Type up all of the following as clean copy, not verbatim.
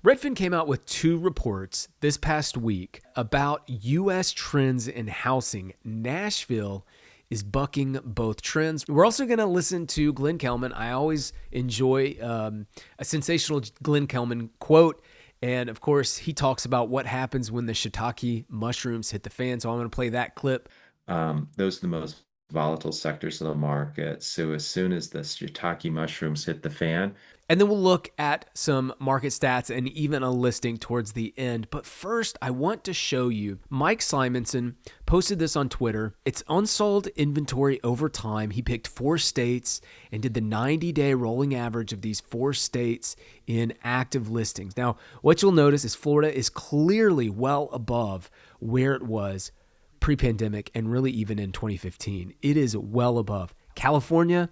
Redfin came out with two reports this past week about U.S. trends in housing. Nashville is bucking both trends. We're also going to listen to Glenn Kelman. I always enjoy a sensational Glenn Kelman quote. And of course, he talks about what happens when the shiitake mushrooms hit the fan. So I'm going to play that clip. Those are the most volatile sectors of the market. So as soon as the shiitake mushrooms hit the fan, And then we'll look at some market stats and even a listing towards the end. But first, I want to show you, Mike Simonson posted this on Twitter. It's unsold inventory over time. He picked 4 states and did the 90-day rolling average of these 4 states in active listings. Now, what you'll notice is Florida is clearly well above where it was pre-pandemic and really even in 2015. It is well above. California,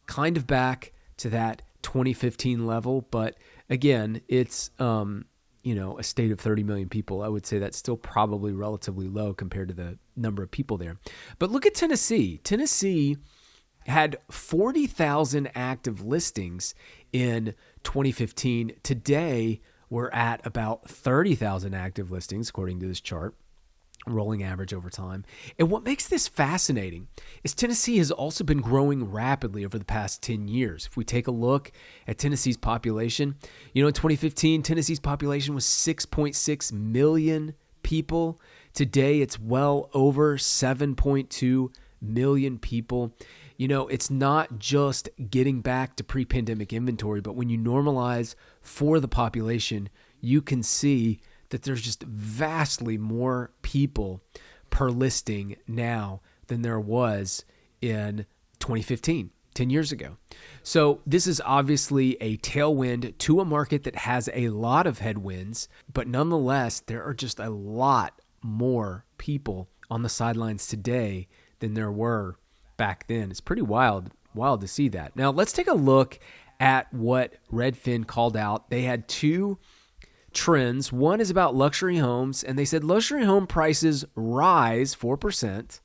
kind of back to that 2015 level, but again, it's a state of 30 million people. I would say that's still probably relatively low compared to the number of people there. But look at Tennessee. Tennessee had 40,000 active listings in 2015. Today, we're at about 30,000 active listings according to this chart, rolling average over time. And what makes this fascinating is Tennessee has also been growing rapidly over the past 10 years. If we take a look at Tennessee's population, in 2015, Tennessee's population was 6.6 million people. Today, it's well over 7.2 million people. It's not just getting back to pre-pandemic inventory, but when you normalize for the population, you can see that there's just vastly more people per listing now than there was in 2015, 10 years ago. So this is obviously a tailwind to a market that has a lot of headwinds, but nonetheless, there are just a lot more people on the sidelines today than there were back then. It's pretty wild to see that. Now let's take a look at what Redfin called out. They had 2 trends. One is about luxury homes, and they said luxury home prices rise 4%,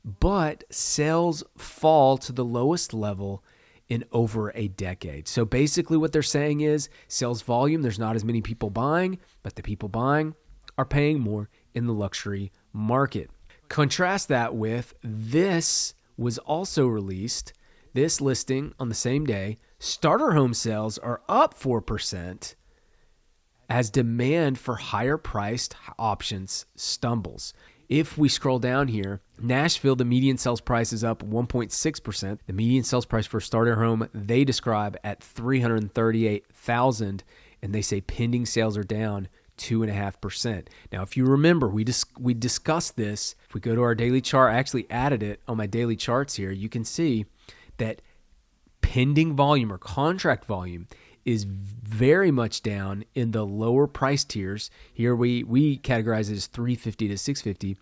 but sales fall to the lowest level in over a decade. So basically what they're saying is sales volume, there's not as many people buying, but the people buying are paying more in the luxury market. Contrast that with this was also released, this listing on the same day. Starter home sales are up 4%. as demand for higher priced options stumbles. If we scroll down here, Nashville, the median sales price is up 1.6%. The median sales price for a starter home, they describe at $338,000, and they say pending sales are down 2.5%. Now, if you remember, we discussed this. If we go to our daily chart, I actually added it on my daily charts here. You can see that pending volume or contract volume is very much down in the lower price tiers. Here we categorize it as $350 to $650.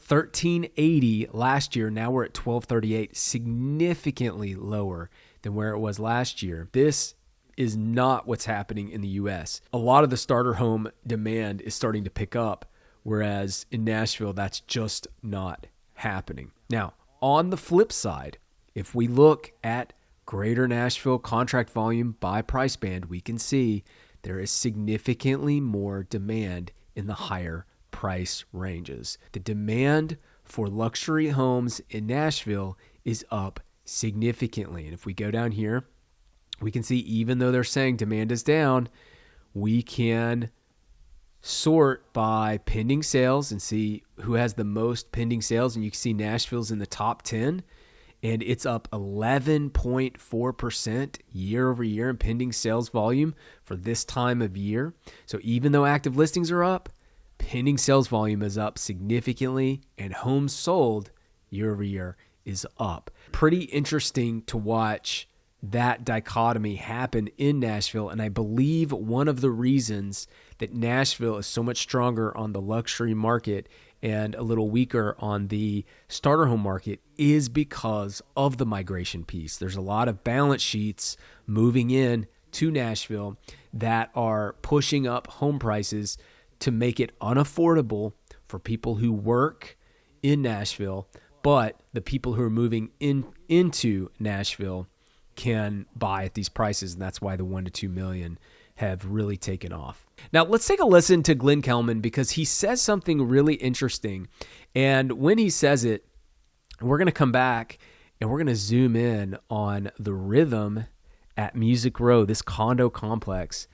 $1,380 last year. Now we're at $1,238, significantly lower than where it was last year. This is not what's happening in the U.S. A lot of the starter home demand is starting to pick up, whereas in Nashville, that's just not happening. Now, on the flip side, if we look at Greater Nashville contract volume by price band, we can see there is significantly more demand in the higher price ranges. The demand for luxury homes in Nashville is up significantly. And if we go down here, we can see even though they're saying demand is down, we can sort by pending sales and see who has the most pending sales. And you can see Nashville's in the top 10. And it's up 11.4% year over year in pending sales volume for this time of year. So even though active listings are up, pending sales volume is up significantly, and homes sold year over year is up. Pretty interesting to watch that dichotomy happen in Nashville. And I believe one of the reasons that Nashville is so much stronger on the luxury market and a little weaker on the starter home market is because of the migration piece. There's a lot of balance sheets moving in to Nashville that are pushing up home prices to make it unaffordable for people who work in Nashville, but the people who are moving into Nashville can buy at these prices, and that's why the 1 to 2 million have really taken off. Now, let's take a listen to Glenn Kelman because he says something really interesting. And when he says it, we're going to come back and we're going to zoom in on the rhythm at Music Row, this condo complex,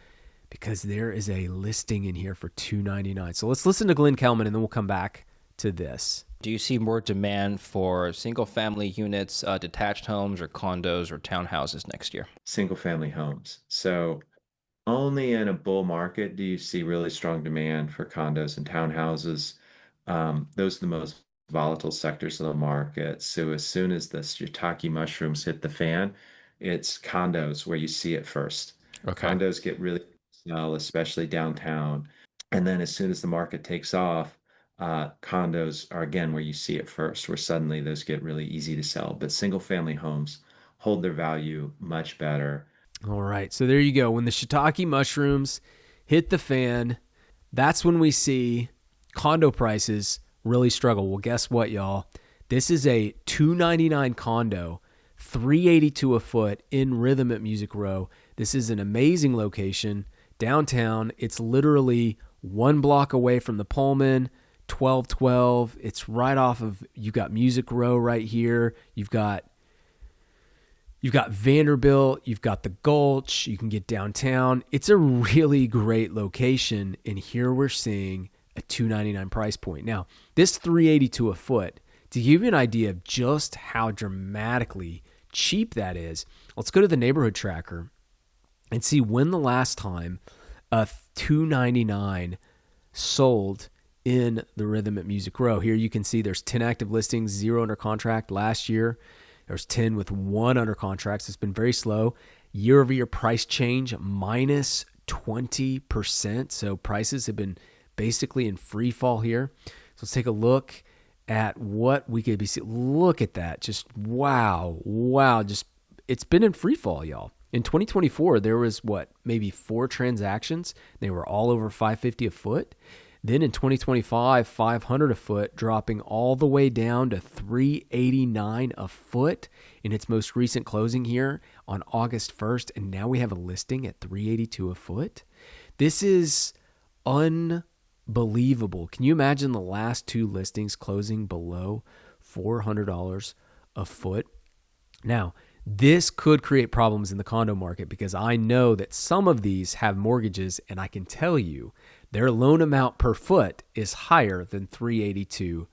because there is a listing in here for $299. So let's listen to Glenn Kelman and then we'll come back to this. Do you see more demand for single-family units, detached homes, or condos or townhouses next year? Single-family homes. So only in a bull market do you see really strong demand for condos and townhouses. Those are the most volatile sectors of the market. So as soon as the shiitake mushrooms hit the fan, it's condos where you see it first. Okay. Condos get really sell, especially downtown. And then as soon as the market takes off, condos are again where you see it first, where suddenly those get really easy to sell. But single family homes hold their value much better. All right, so there you go. When the shiitake mushrooms hit the fan, that's when we see condo prices really struggle. Well, guess what, y'all? This is a $299 condo, $382 a foot in Rhythm at Music Row. This is an amazing location downtown. It's literally 1 block away from the Pullman, 1212. It's right off of, you got Music Row right here. You've got Vanderbilt, you've got the Gulch, you can get downtown. It's a really great location, and here we're seeing a $299 price point. Now, this $382 a foot, to give you an idea of just how dramatically cheap that is, let's go to the neighborhood tracker and see when the last time a $299 sold in the Rhythm at Music Row. Here you can see there's 10 active listings, 0 under contract. Last year, there's 10 with 1 under contract. So it's been very slow. Year-over-year price change, minus 20%. So prices have been basically in free fall here. So let's take a look at what we could be seeing. Look at that. Just wow. Just it's been in free fall, y'all. In 2024, there was maybe 4 transactions. They were all over $550 a foot. Then in 2025, $500 a foot, dropping all the way down to $389 a foot in its most recent closing here on August 1st. And now we have a listing at $382 a foot. This is unbelievable. Can you imagine the last 2 listings closing below $400 a foot? Now, this could create problems in the condo market because I know that some of these have mortgages, and I can tell you their loan amount per foot is higher than $382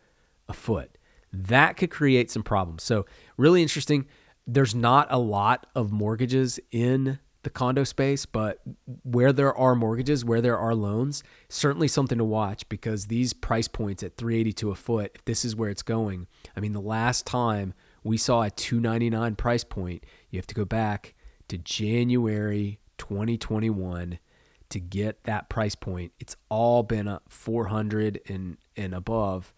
a foot. That could create some problems. So really interesting. There's not a lot of mortgages in the condo space, but where there are mortgages, where there are loans, certainly something to watch because these price points at $382 a foot, if this is where it's going, I mean, the last time we saw a $299 price point, you have to go back to January 2021 to get that price point. It's all been up 400 and above.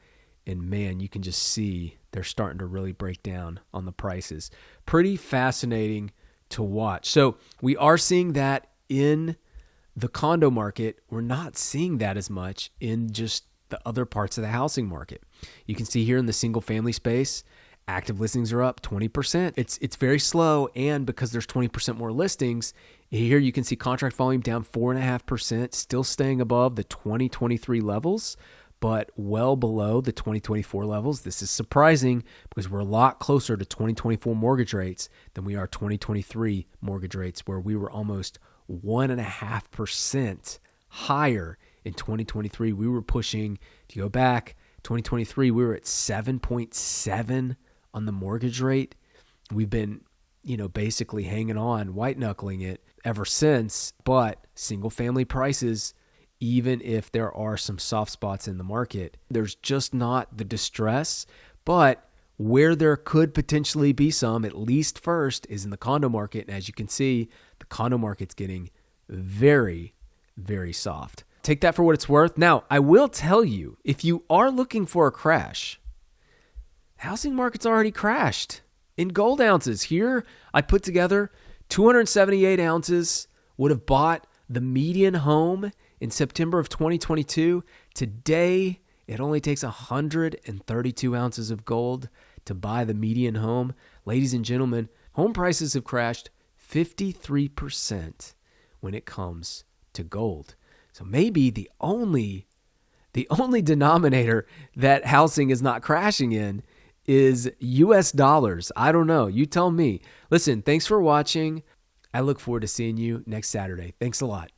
And man, you can just see they're starting to really break down on the prices. Pretty fascinating to watch. So we are seeing that in the condo market. We're not seeing that as much in just the other parts of the housing market. You can see here in the single family space, active listings are up 20%. It's very slow, and because there's 20% more listings, here you can see contract volume down 4.5%, still staying above the 2023 levels, but well below the 2024 levels. This is surprising because we're a lot closer to 2024 mortgage rates than we are 2023 mortgage rates, where we were almost 1.5% higher in 2023. We were pushing, if you go back, 2023, we were at 7.7 on the mortgage rate. We've been, basically hanging on, white knuckling it ever since. But single family prices, even if there are some soft spots in the market, there's just not the distress. But where there could potentially be some, at least first, is in the condo market. And as you can see, the condo market's getting very, very soft. Take that for what it's worth. Now, I will tell you, if you are looking for a crash, housing market's already crashed. In gold ounces, here I put together 278 ounces would have bought the median home in September of 2022. Today, it only takes 132 ounces of gold to buy the median home. Ladies and gentlemen, home prices have crashed 53%. when it comes to gold. So maybe the only denominator that housing is not crashing in is US dollars. I don't know. You tell me. Listen, thanks for watching. I look forward to seeing you next Saturday. Thanks a lot.